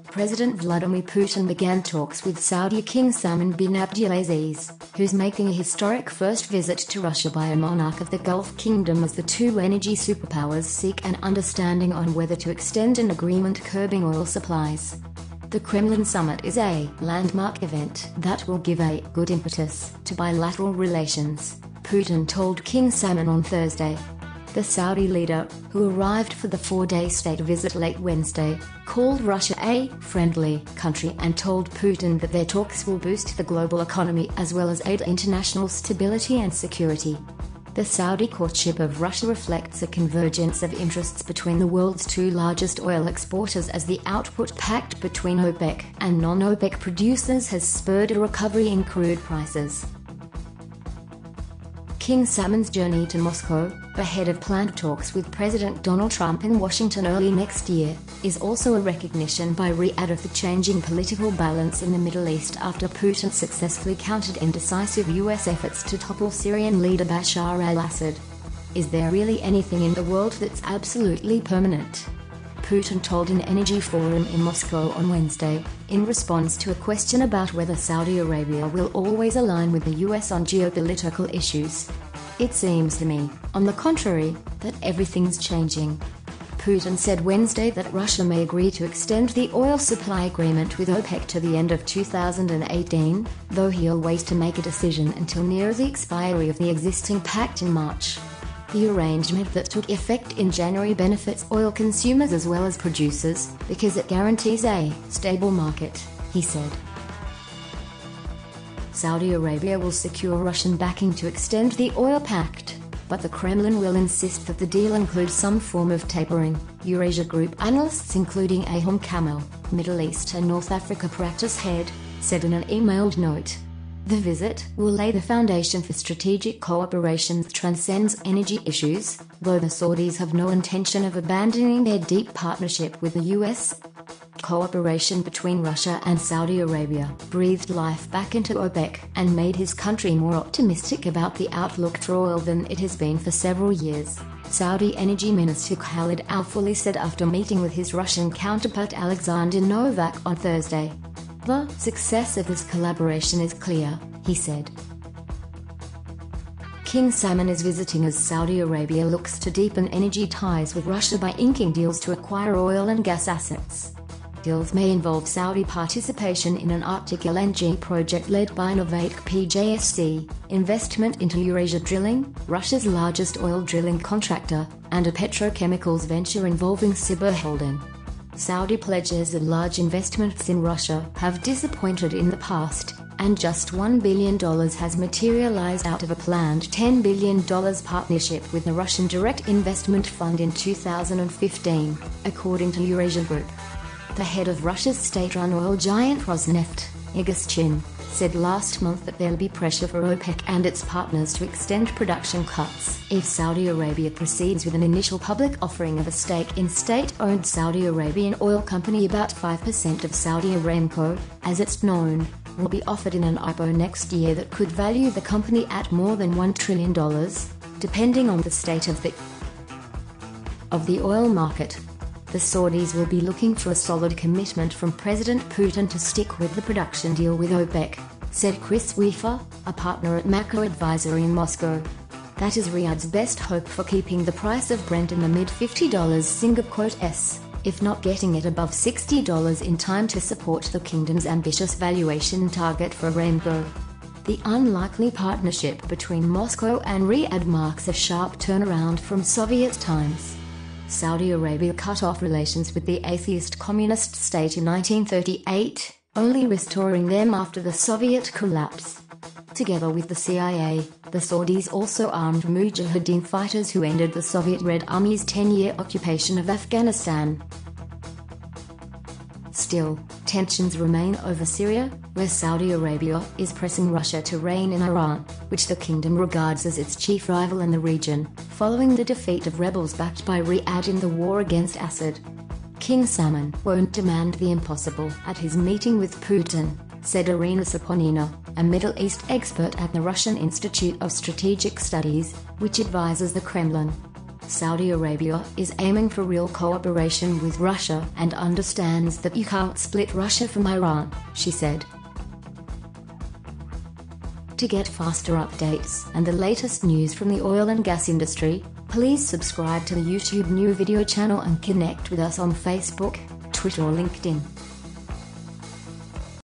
President Vladimir Putin began talks with Saudi King Salman bin Abdulaziz, who's making a historic first visit to Russia by a monarch of the Gulf Kingdom as the two energy superpowers seek an understanding on whether to extend an agreement curbing oil supplies. The Kremlin summit is a landmark event that will give a good impetus to bilateral relations, Putin told King Salman on Thursday. The Saudi leader, who arrived for the four-day state visit late Wednesday, called Russia a friendly country and told Putin that their talks will boost the global economy as well as aid international stability and security. The Saudi courtship of Russia reflects a convergence of interests between the world's two largest oil exporters as the output pact between OPEC and non-OPEC producers has spurred a recovery in crude prices. King Salman's journey to Moscow, ahead of planned talks with President Donald Trump in Washington early next year, is also a recognition by Riyadh of the changing political balance in the Middle East after Putin successfully countered indecisive US efforts to topple Syrian leader Bashar al-Assad. Is there really anything in the world that's absolutely permanent? Putin told an energy forum in Moscow on Wednesday, in response to a question about whether Saudi Arabia will always align with the US on geopolitical issues. It seems to me, on the contrary, that everything's changing. Putin said Wednesday that Russia may agree to extend the oil supply agreement with OPEC to the end of 2018, though he'll wait to make a decision until near the expiry of the existing pact in March. The arrangement that took effect in January benefits oil consumers as well as producers, because it guarantees a stable market, he said. Saudi Arabia will secure Russian backing to extend the oil pact, but the Kremlin will insist that the deal include some form of tapering, Eurasia Group analysts including Aham Kamal, Middle East and North Africa practice head, said in an emailed note. The visit will lay the foundation for strategic cooperation that transcends energy issues, though the Saudis have no intention of abandoning their deep partnership with the US. Cooperation between Russia and Saudi Arabia breathed life back into OPEC and made his country more optimistic about the outlook for oil than it has been for several years, Saudi Energy Minister Khalid Al-Falih said after meeting with his Russian counterpart Alexander Novak on Thursday. The success of this collaboration is clear, he said. King Salman is visiting as Saudi Arabia looks to deepen energy ties with Russia by inking deals to acquire oil and gas assets. Deals may involve Saudi participation in an Arctic LNG project led by Novak PJSC, investment into Eurasia Drilling, Russia's largest oil drilling contractor, and a petrochemicals venture involving Spurred Holding. Saudi pledges of large investments in Russia have disappointed in the past, and just $1 billion has materialized out of a planned $10 billion partnership with the Russian Direct Investment Fund in 2015, according to Eurasia Group. The head of Russia's state-run oil giant Rosneft, Igor, said last month that there'll be pressure for OPEC and its partners to extend production cuts if Saudi Arabia proceeds with an initial public offering of a stake in state-owned Saudi Arabian oil company. About 5% of Saudi Aramco, as it's known, will be offered in an IPO next year that could value the company at more than $1 trillion, depending on the state of the oil market. The Saudis will be looking for a solid commitment from President Putin to stick with the production deal with OPEC, said Chris Weaver, a partner at Macro Advisory in Moscow. That is Riyadh's best hope for keeping the price of Brent in the mid-$50 Singapore, if not getting it above $60 in time to support the kingdom's ambitious valuation target for Aramco. The unlikely partnership between Moscow and Riyadh marks a sharp turnaround from Soviet times. Saudi Arabia cut off relations with the atheist communist state in 1938, only restoring them after the Soviet collapse. Together with the CIA, the Saudis also armed Mujahideen fighters who ended the Soviet Red Army's 10-year occupation of Afghanistan. Still, tensions remain over Syria, where Saudi Arabia is pressing Russia to rein in Iran, which the kingdom regards as its chief rival in the region, following the defeat of rebels backed by Riyadh in the war against Assad. King Salman won't demand the impossible at his meeting with Putin, said Irina Saponina, a Middle East expert at the Russian Institute of Strategic Studies, which advises the Kremlin. Saudi Arabia is aiming for real cooperation with Russia and understands that you can't split Russia from Iran, she said. To get faster updates and the latest news from the oil and gas industry, please subscribe to the YouTube new video channel and connect with us on Facebook, Twitter or LinkedIn.